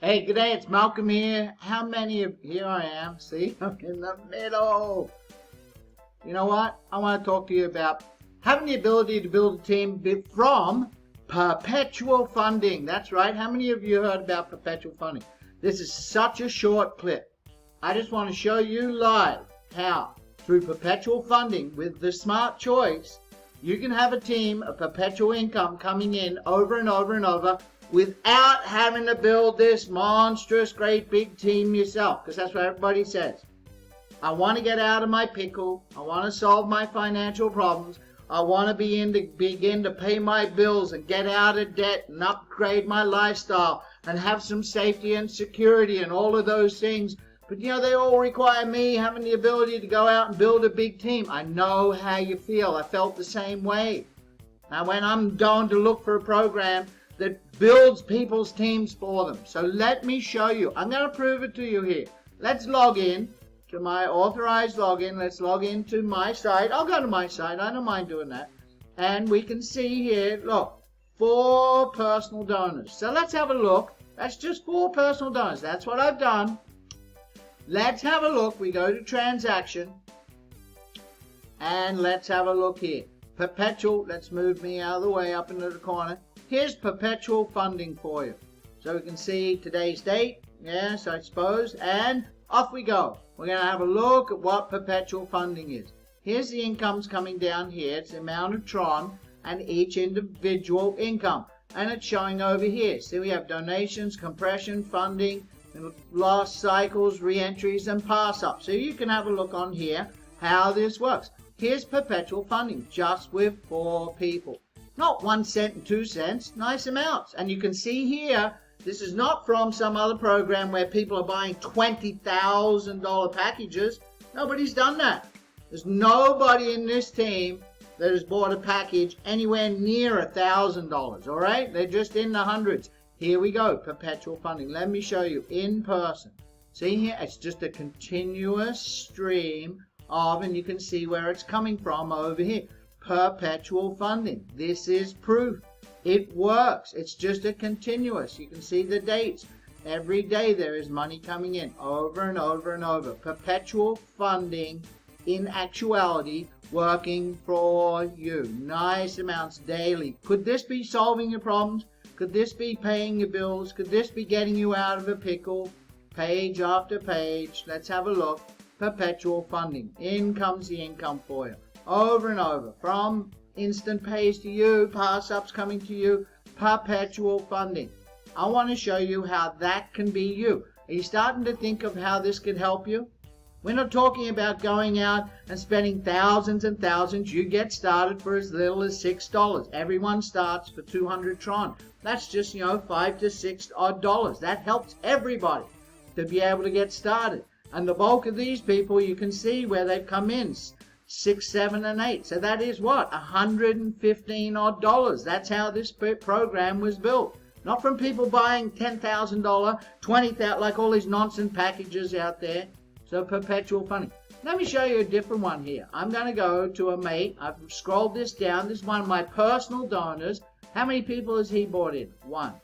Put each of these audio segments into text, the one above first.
Hey, good day, it's Malcolm here. How many of, here I am, see, I'm in the middle. You know what? I want to talk to you about having the ability to build a team from perpetual funding. That's right. How many of you heard about perpetual funding? This is such a short clip. I just want to show you live how, through perpetual funding with the smart choice, you can have a team of perpetual income coming in over and over and over without having to build this monstrous great big team yourself, because that's what everybody says. I want to get out of my pickle. I want to solve my financial problems. I want to begin to pay my bills and get out of debt and upgrade my lifestyle and have some safety and security and all of those things. But you know, they all require me having the ability to go out and build a big team. I know how you feel. I felt the same way. Now when I'm going to look for a program that builds people's teams for them. So let me show you. I'm going to prove it to you here. Let's log in to my authorized login. Let's log into my site. I'll go to my site. I don't mind doing that. And we can see here, look, 4 personal donors. So let's have a look. That's just 4 personal donors. That's what I've done. Let's have a look. We go to transaction. And let's have a look here. Perpetual. Let's move me out of the way up into the corner. Here's perpetual funding for you. So we can see today's date. Yes, I suppose. And off we go. We're going to have a look at what perpetual funding is. Here's the incomes coming down here. It's the amount of TRON and each individual income. And it's showing over here. See, we have donations, compression, funding, lost cycles, re-entries, and pass-ups. So you can have a look on here how this works. Here's perpetual funding, just with 4 people. Not 1 cent and 2 cents, nice amounts. And you can see here, this is not from some other program where people are buying $20,000 packages. Nobody's done that. There's nobody in this team that has bought a package anywhere near $1,000, all right? They're just in the hundreds. Here we go, perpetual funding. Let me show you in person. See here, it's just a continuous stream of, and you can see where it's coming from over here. Perpetual funding. This is proof. It works. It's just a continuous. You can see the dates. Every day there is money coming in over and over and over. Perpetual funding in actuality working for you. Nice amounts daily. Could this be solving your problems? Could this be paying your bills? Could this be getting you out of a pickle? Page after page. Let's have a look. Perpetual funding. In comes the income for you. Over and over. From instant pays to you, pass-ups coming to you, perpetual funding. I want to show you how that can be you. Are you starting to think of how this could help you? We're not talking about going out and spending thousands and thousands. You get started for as little as $6. Everyone starts for 200 TRON. That's just, $5 to $6 odd. That helps everybody to be able to get started. And the bulk of these people, you can see where they've come in. 6, 7, and 8. So that is what? $115 odd. That's how this program was built. Not from people buying $10,000, $20,000, like all these nonsense packages out there. So perpetual funding. Let me show you a different one here. I'm going to go to a mate. I've scrolled this down. This is one of my personal donors. How many people has he bought in? 1.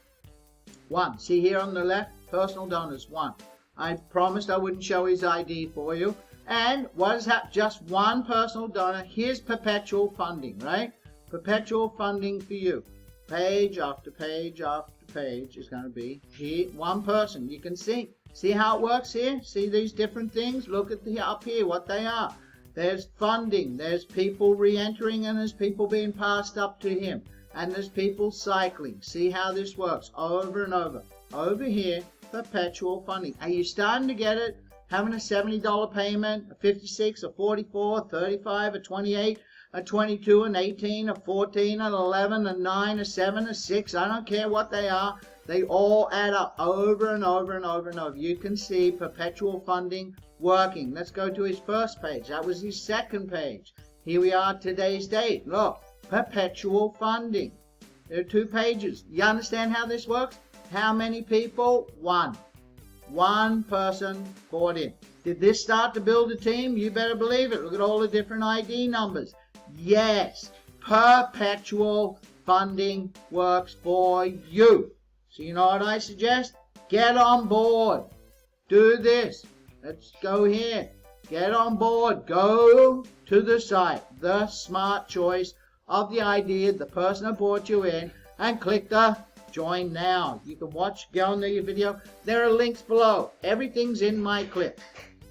1. See here on the left? Personal donors, 1. I promised I wouldn't show his ID for you. And what is that? Just 1 personal donor. Here's perpetual funding, right? Perpetual funding for you. Page after page after page is going to be here. 1 person. You can see. See how it works here? See these different things? Look at up here what they are. There's funding. There's people re-entering and there's people being passed up to him. And there's people cycling. See how this works over and over. Over here, perpetual funding. Are you starting to get it? Having a $70 payment, a $56, a $44, a $35, a $28, a $22, an $18, a $14, an $11, a $9, a $7, a $6. I don't care what they are. They all add up over and over and over and over. You can see perpetual funding working. Let's go to his first page. That was his second page. Here we are, today's date. Look, perpetual funding. There are 2 pages. You understand how this works? How many people? 1. 1 person bought in. Did this start to build a team? You better believe it. Look at all the different ID numbers. Yes, perpetual funding works for you. So you know what I suggest? Get on board. Do this. Let's go here. Get on board. Go to the site, the smart choice of the idea, the person who brought you in, and click the join now. You can go on the video. There are links below. Everything's in my clip.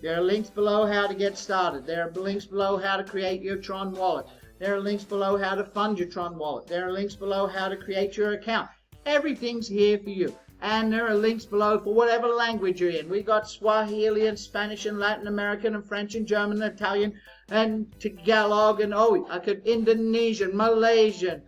There are links below how to get started. There are links below how to create your Tron wallet. There are links below how to fund your Tron wallet. There are links below how to create your account. Everything's here for you. And there are links below for whatever language you're in. We got Swahili and Spanish and Latin American and French and German and Italian and Tagalog and Indonesian, Malaysian,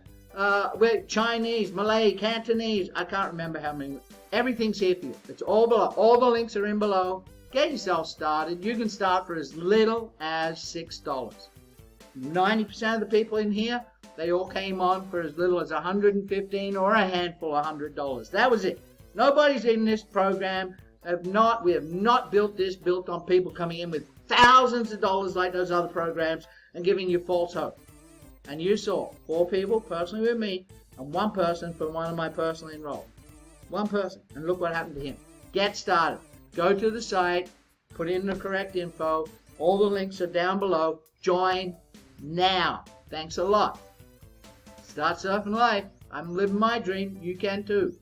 Chinese, Malay, Cantonese. I can't remember how many. Everything's here for you. It's all below. All the links are in below. Get yourself started. You can start for as little as $6. 90% of the people in here, they all came on for as little as $115 or a handful of $100. That was it. Nobody's in this program. We have not built on people coming in with thousands of dollars like those other programs and giving you false hope. And you saw 4 people personally with me and 1 person from one of my personally enrolled. 1 person. And look what happened to him. Get started. Go to the site. Put in the correct info. All the links are down below. Join now. Thanks a lot. Start surfing life. I'm living my dream. You can too.